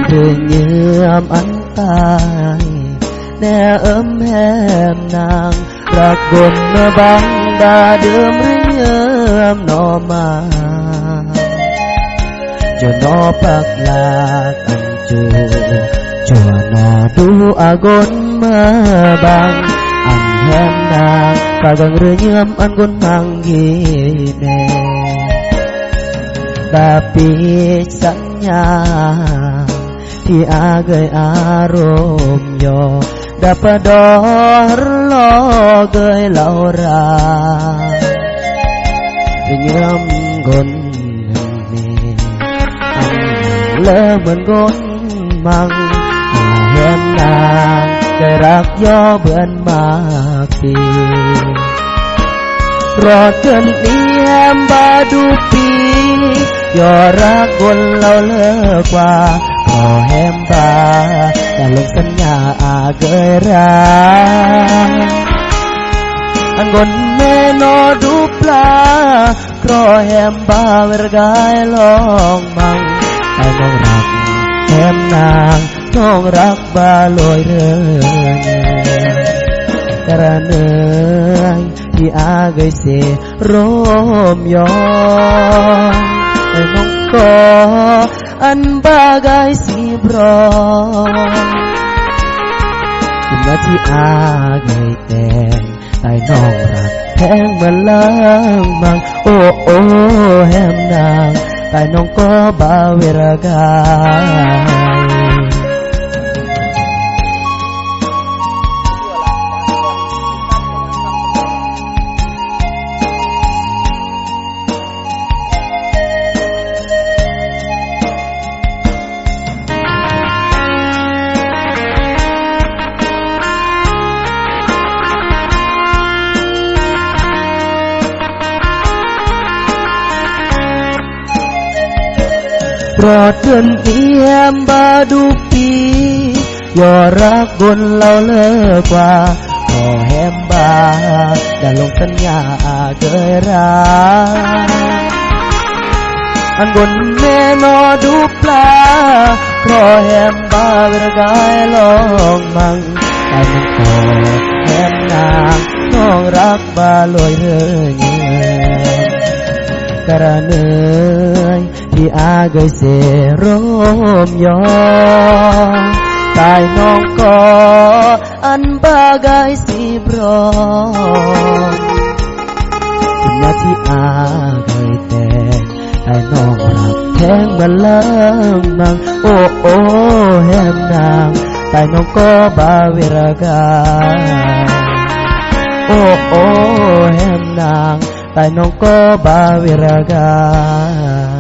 คือเยื่อมอันตายแน่แหมนางรักบนเมื่อบังดาเดิมหรือเยื่อมนอมาจนนอปักลากอันจูจวนอดูอากนเมื่อบังอันแหมนางปากังเรือเยื่อมอันกนมังยีแน่ตาปีสัญญาที่อาเกยอารมณ์ยอดับดอร์ลอเกยเหล่าราเยื่อมกนเมอันเลิเหมือนกนมังเห็นนางใจรักย่อเบื่อนมากปีรอดเกินเนียมบาดูปีย่อรักคนเราเลิกกว่าพอแหมบาแต่ลงสัญญาอาเกยรักอันกนแม่นอดูปลาครอแหมบาเวรกายลองมังแต่น้องรักแหมนางน้องรักบาลอยเรือกระเนยที่อาเกยเสรมยอแต่น้องก็อันบากายสีบรอถึงแม้ที่อาเกยแต่งแต่น้องรักแพงเหมือนล้างมังโอ้โอ้แหมนางแต่น้องก็บาเวรกายโปรดเตือนเอียมบาดูปีย่อรักบนเราเลิกกว่าขอแหมบาได้ลงสัญญาเกยรักอันบนแม่นอดูปลาขอแหมบาเวรกายลองมังแต่มันขอแหมนางน้องรักบาลอยเรื่อยกระเนยที่อาเกยเสรมยอตายน้องก็อันบากายสีบรอถึงแม้ที่อาเกยแต่งแต่น้องรักแทงเหมือนเลิงมังโอ้โอ้แหมนางแต่น้องก็บาเวรกายโอ้โอ้แหมนางแต่น้องก็บาเวรกาย